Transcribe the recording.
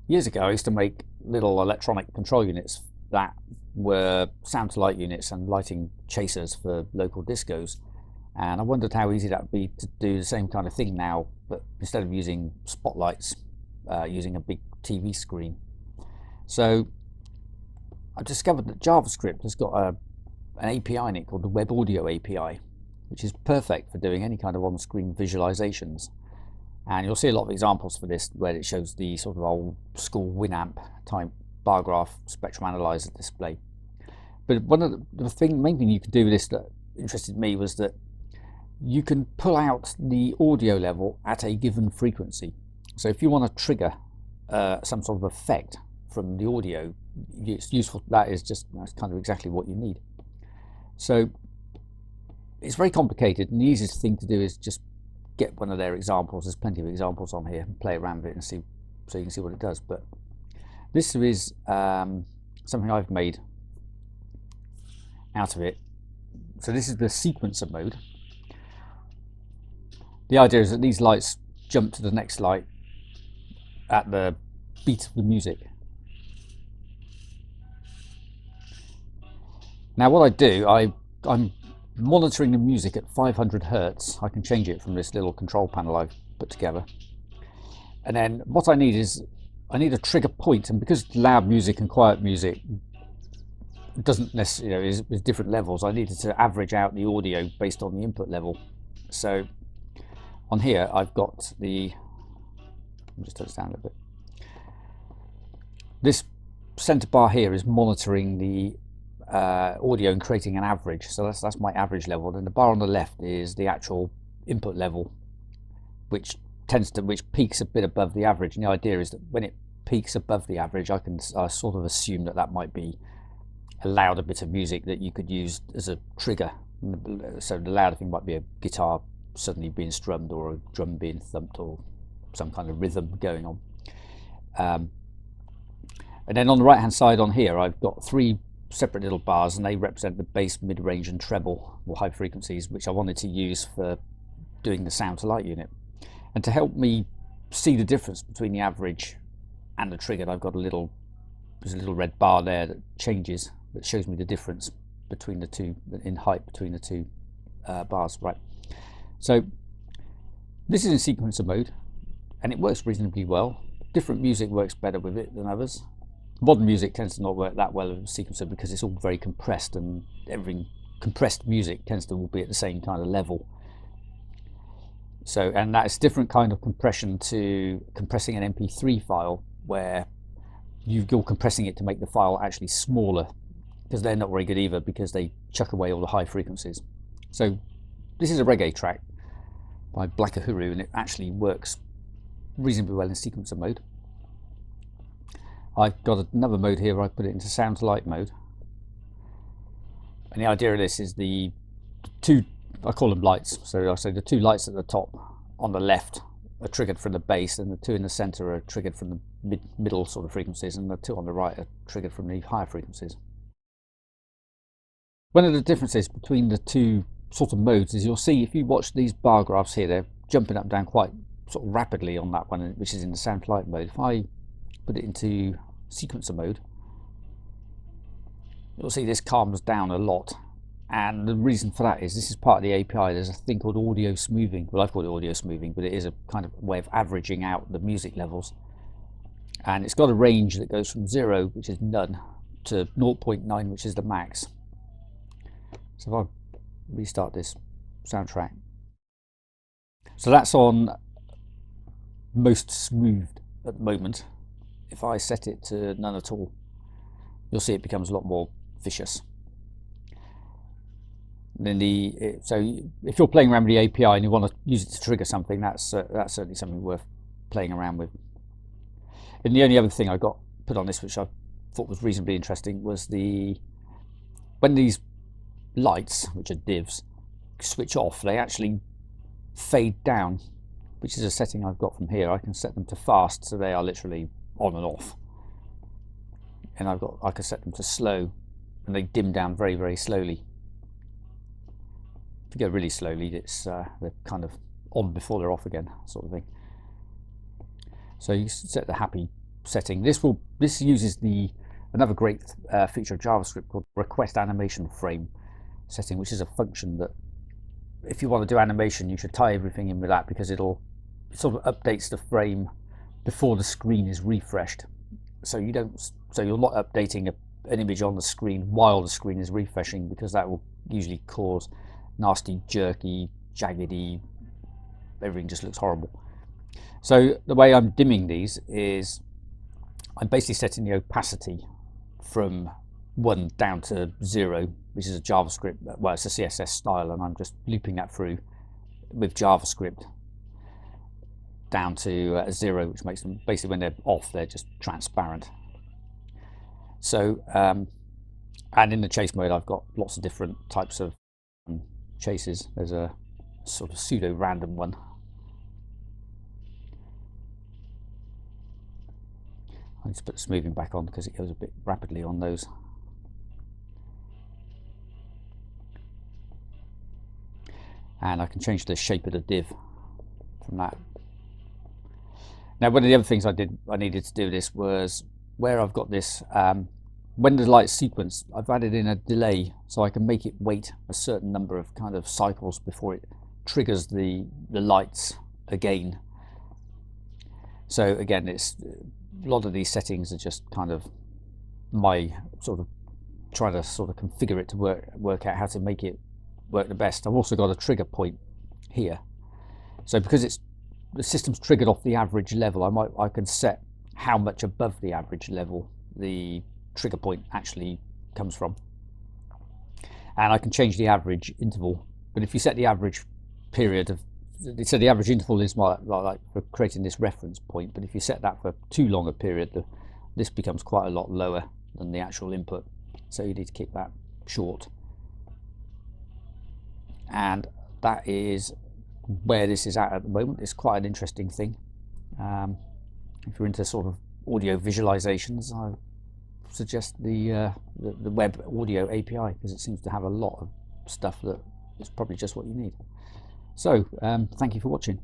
Years ago, I used to make little electronic control units that were sound to light units and lighting chasers for local discos. And I wondered how easy that would be to do the same kind of thing now, but instead of using spotlights, using a big TV screen. So I discovered that JavaScript has got an API in it called the Web Audio API, which is perfect for doing any kind of on-screen visualizations. And you'll see a lot of examples for this where it shows the sort of old school Winamp type bar graph spectrum analyzer display. But one of the main thing you could do with this that interested me was that you can pull out the audio level at a given frequency. So if you want to trigger some sort of effect from the audio, it's useful. That's kind of exactly what you need. So it's very complicated, and the easiest thing to do is just get one of their examples. There's plenty of examples on here, and play around with it and see, so you can see what it does. But this is something I've made out of it. So this is the sequencer mode. The idea is that these lights jump to the next light at the beat of the music. Now what I do, I'm monitoring the music at 500 Hertz. I can change it from this little control panel I've put together. And then what I need is, I need a trigger point, and because loud music and quiet music doesn't necessarily, is different levels, I needed to average out the audio based on the input level. So on here I've got the, I'll just turn this down a little bit. This center bar here is monitoring the audio and creating an average. So that's my average level. And the bar on the left is the actual input level, which peaks a bit above the average. And the idea is that when it peaks above the average, I sort of assume that might be a louder bit of music that you could use as a trigger. So the louder thing might be a guitar suddenly being strummed, or a drum being thumped, or some kind of rhythm going on. And then on the right hand side on here, I've got three separate little bars, and they represent the bass, mid-range and treble, or high frequencies, which I wanted to use for doing the sound to light unit. And to help me see the difference between the average and the triggered, I've got there's a little red bar there that changes, that shows me the difference between the two, in height between the two bars. Right, so this is in sequencer mode, and it works reasonably well. Different music works better with it than others. Modern music tends to not work that well with a sequencer because it's all very compressed, and every compressed music tends to all be at the same kind of level. So, and that's different kind of compression to compressing an MP3 file, where you're compressing it to make the file actually smaller, because they're not very good either, because they chuck away all the high frequencies. So this is a reggae track by Black Uhuru, and it actually works reasonably well in sequencer mode. I've got another mode here where I put it into sound to light mode. And the idea of this is the two, I call them lights. So I say the two lights at the top on the left are triggered from the bass, and the two in the center are triggered from the middle sort of frequencies, and the two on the right are triggered from the higher frequencies. One of the differences between the two sort of modes is, you'll see if you watch these bar graphs here, they're jumping up and down quite sort of rapidly on that one, which is in the sound to light mode. If I put it into sequencer mode, you'll see this calms down a lot. And the reason for that is, this is part of the API. There's a thing called audio smoothing. Well, I've called it audio smoothing, but it is a kind of way of averaging out the music levels. And it's got a range that goes from 0, which is none, to 0.9, which is the max. So if I restart this soundtrack, so that's on most smoothed at the moment. If I set it to none at all, you'll see it becomes a lot more vicious. And then so if you're playing around with the API and you want to use it to trigger something, that's certainly something worth playing around with. And the only other thing I got put on this, which I thought was reasonably interesting, was when these lights, which are divs, switch off, they actually fade down, which is a setting I've got from here. I can set them to fast, so they are literally on and off. And I can set them to slow, and they dim down very, very slowly. If you go really slowly, they're kind of on before they're off again, sort of thing. So you set the happy setting. This uses another great feature of JavaScript called requestAnimationFrame setting, which is a function that if you want to do animation, you should tie everything in with that, because it sort of updates the frame before the screen is refreshed. So you're not updating an image on the screen while the screen is refreshing, because that will usually cause nasty, jerky, jaggedy, everything just looks horrible. So the way I'm dimming these is I'm basically setting the opacity from 1 down to 0, which is a JavaScript, well, it's a CSS style, and I'm just looping that through with JavaScript down to 0, which makes them, basically when they're off, they're just transparent. So, and in the chase mode, I've got lots of different types of chases. There's a sort of pseudo-random one. I need to put the smoothing back on because it goes a bit rapidly on those. And I can change the shape of the div from that. Now, one of the other things I needed to do this was where I've got this, when the light sequence, I've added in a delay so I can make it wait a certain number of kind of cycles before it triggers the lights again. So again, it's a lot of these settings are just kind of my sort of trying to sort of configure it to work out how to make it work the best. I've also got a trigger point here. So because the system's triggered off the average level, I can set how much above the average level the trigger point actually comes from. And I can change the average interval. But if you set the average period of, so the average interval is like for creating this reference point, but if you set that for too long a period, this becomes quite a lot lower than the actual input. So you need to keep that short. And that is where this is at the moment. It's quite an interesting thing. If you're into sort of audio visualizations, I suggest the web audio API, because it seems to have a lot of stuff that is probably just what you need. So thank you for watching.